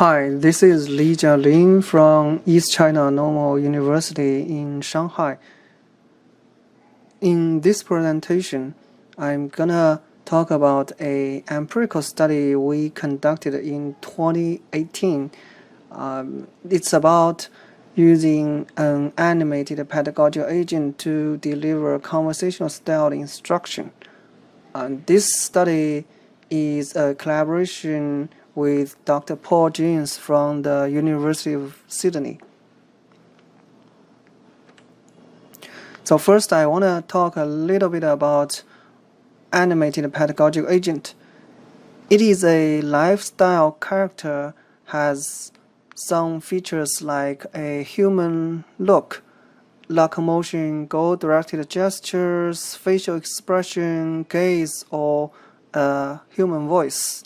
Hi, this is Lijia Lin from East China Normal University in Shanghai. In this presentation, I'm gonna talk about an empirical study we conducted in 2018. It's about using an animated pedagogical agent to deliver conversational style instruction. This study is a collaboration with Dr. Paul James from the University of Sydney. So first, I want to talk a little bit about animated pedagogical agent. It is a lifestyle character, has some features like a human look, locomotion, goal-directed gestures, facial expression, gaze, or a human voice.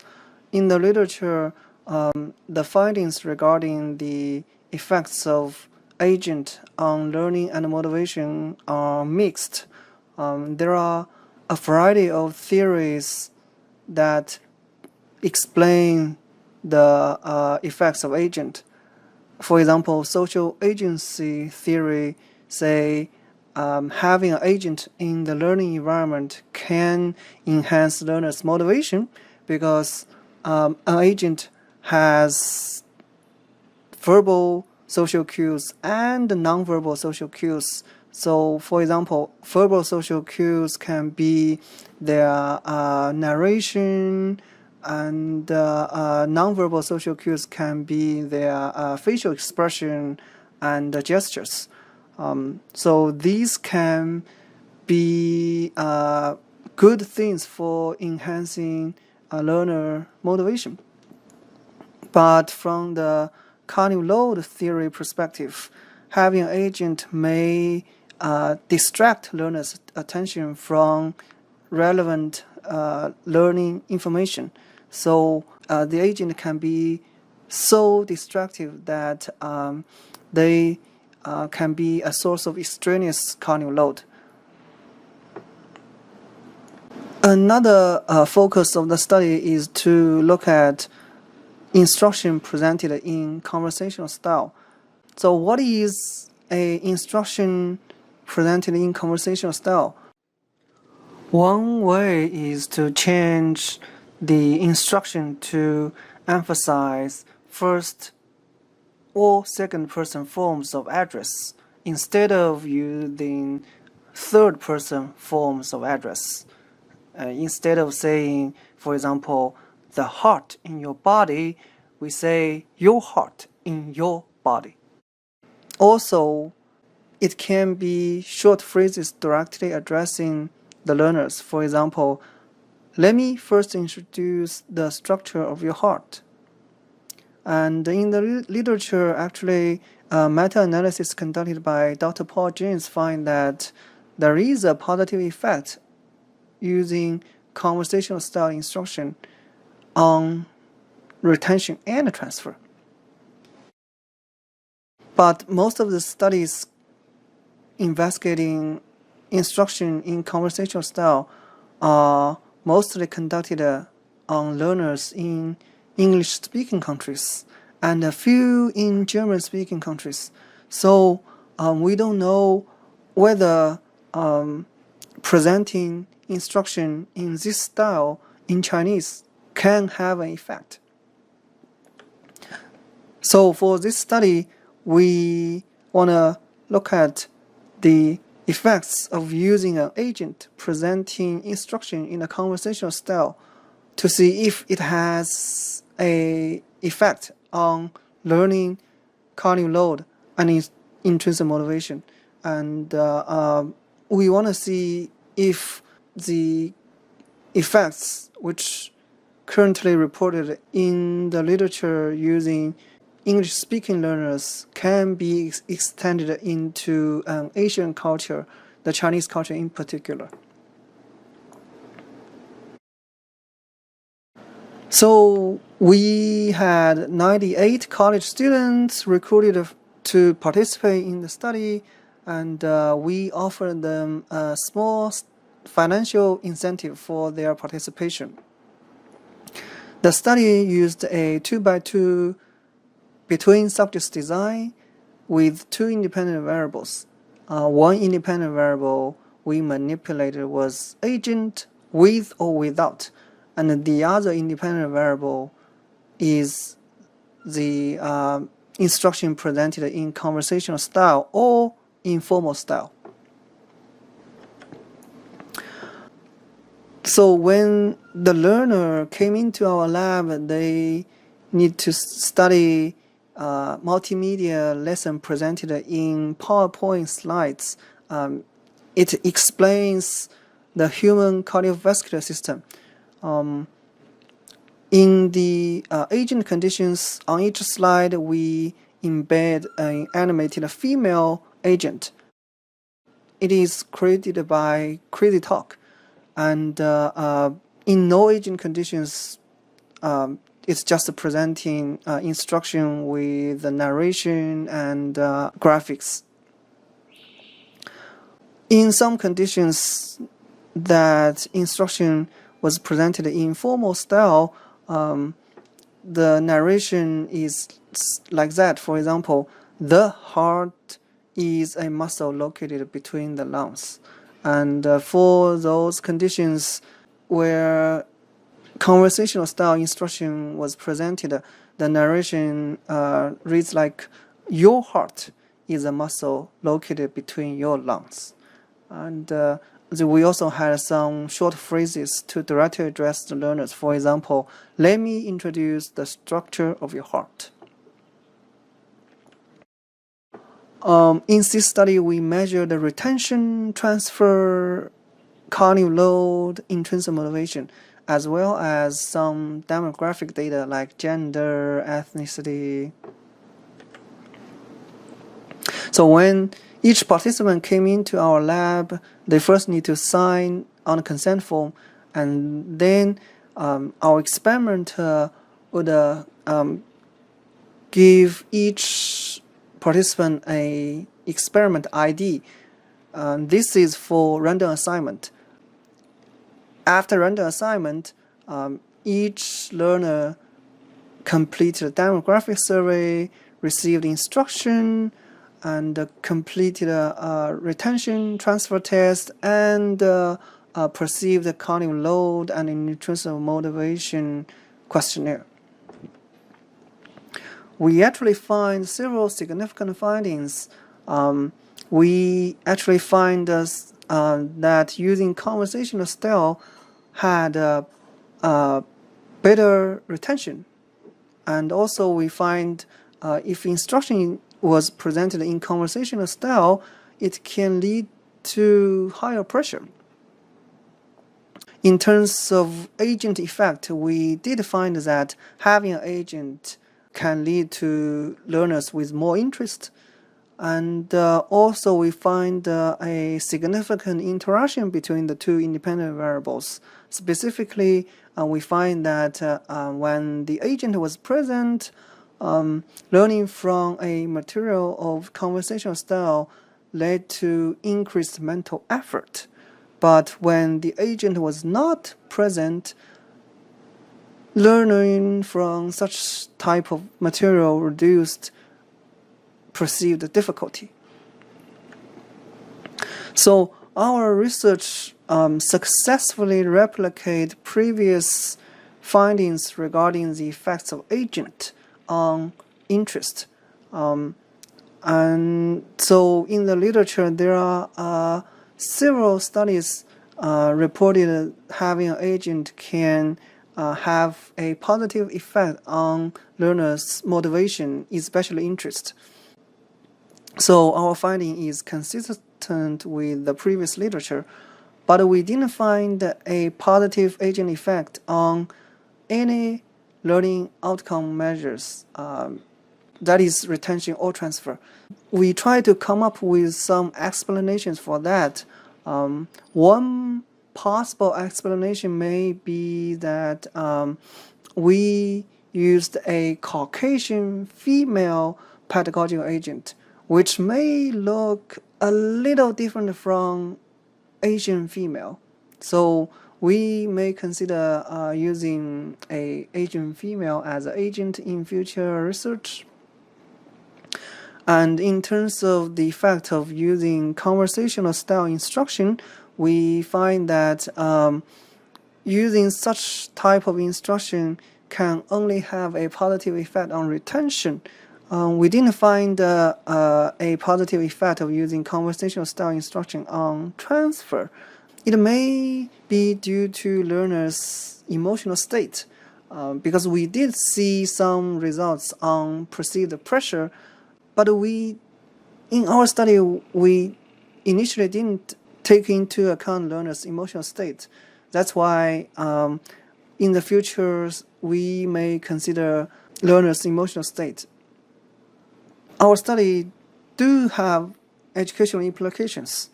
In the literature, the findings regarding the effects of agent on learning and motivation are mixed. There are a variety of theories that explain the effects of agent. For example, social agency theory say having an agent in the learning environment can enhance learners' motivation because an agent has verbal social cues and nonverbal social cues. So, for example, verbal social cues can be their narration, and nonverbal social cues can be their facial expression and gestures. So these can be good things for enhancing learner motivation. But from the cognitive load theory perspective, having an agent may distract learners' attention from relevant learning information. So the agent can be so distractive that they can be a source of extraneous cognitive load. Another focus of the study is to look at instruction presented in conversational style. So what is an instruction presented in conversational style? One way is to change the instruction to emphasize first or second person forms of address instead of using third person forms of address. Instead of saying, for example, the heart in your body, we say your heart in your body. Also, it can be short phrases directly addressing the learners. For example, let me first introduce the structure of your heart. And in the literature, actually, meta-analysis conducted by Dr. Paul James find that there is a positive effect using conversational style instruction on retention and transfer. But most of the studies investigating instruction in conversational style are mostly conducted on learners in English-speaking countries and a few in German-speaking countries. So we don't know whether presenting instruction in this style in Chinese can have an effect. So for this study, we want to look at the effects of using an agent presenting instruction in a conversational style to see if it has an effect on learning cognitive load and intrinsic motivation. And we want to see if the effects which currently reported in the literature using English-speaking learners can be extended into an Asian culture, the Chinese culture in particular. So we had 98 college students recruited to participate in the study, and we offered them a small financial incentive for their participation. The study used a 2x2 between subjects design with two independent variables. One independent variable we manipulated was agent with or without, and the other independent variable is the instruction presented in conversational style or informal style. So when the learner came into our lab, they need to study multimedia lesson presented in PowerPoint slides. It explains the human cardiovascular system. In the agent conditions, on each slide, we embed an animated female agent. It is created by Crazy Talk. And in no agent conditions, it's just presenting instruction with the narration and graphics. In some conditions, that instruction was presented in formal style, the narration is like that. For example, the heart is a muscle located between the lungs. And for those conditions where conversational style instruction was presented, the narration reads like, your heart is a muscle located between your lungs. And we also had some short phrases to directly address the learners. For example, let me introduce the structure of your heart. In this study, we measured the retention, transfer, cognitive load, intrinsic motivation, as well as some demographic data like gender, ethnicity. So when each participant came into our lab, they first need to sign on a consent form, and then our experimenter would give each participant a experiment ID. This is for random assignment. After random assignment, each learner completed a demographic survey, received instruction, and completed a retention transfer test, and perceived the cognitive load and intrinsic motivation questionnaire. We actually find several significant findings. We actually find that using conversational style had better retention. And also we find if instruction was presented in conversational style, it can lead to higher pressure. In terms of agent effect, we did find that having an agent can lead to learners with more interest. And also we find a significant interaction between the two independent variables. Specifically, we find that when the agent was present, learning from a material of conversational style led to increased mental effort. But when the agent was not present, learning from such type of material reduced perceived difficulty. So our research successfully replicate previous findings regarding the effects of agent on interest. And so in the literature, there are several studies reported having an agent can have a positive effect on learners' motivation, especially interest. So our finding is consistent with the previous literature, but we didn't find a positive agent effect on any learning outcome measures, that is retention or transfer. We tried to come up with some explanations for that. One possible explanation may be that we used a Caucasian female pedagogical agent, which may look a little different from Asian female. So we may consider using a Asian female as an agent in future research. And in terms of the effect of using conversational style instruction, we find that using such type of instruction can only have a positive effect on retention. We didn't find a positive effect of using conversational style instruction on transfer. It may be due to learners' emotional state, because we did see some results on perceived pressure, but in our study, we initially didn't take into account learners' emotional state. That's why in the future, we may consider learners' emotional state. Our study do have educational implications.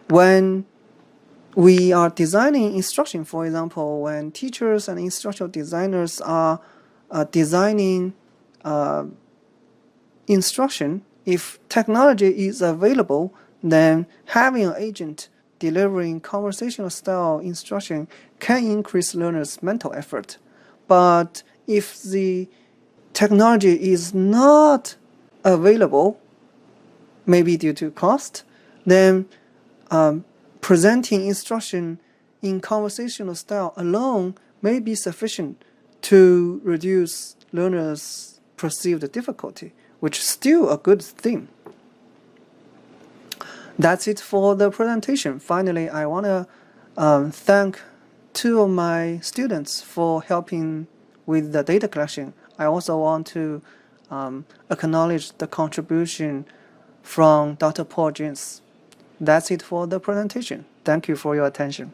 When we are designing instruction, for example, when teachers and instructional designers are designing instruction, if technology is available, then having an agent delivering conversational style instruction can increase learners' mental effort. But if the technology is not available, maybe due to cost, then presenting instruction in conversational style alone may be sufficient to reduce learners' perceived difficulty, which is still a good thing. That's it for the presentation. Finally, I want to thank two of my students for helping with the data collection. I also want to acknowledge the contribution from Dr. Paul James. That's it for the presentation. Thank you for your attention.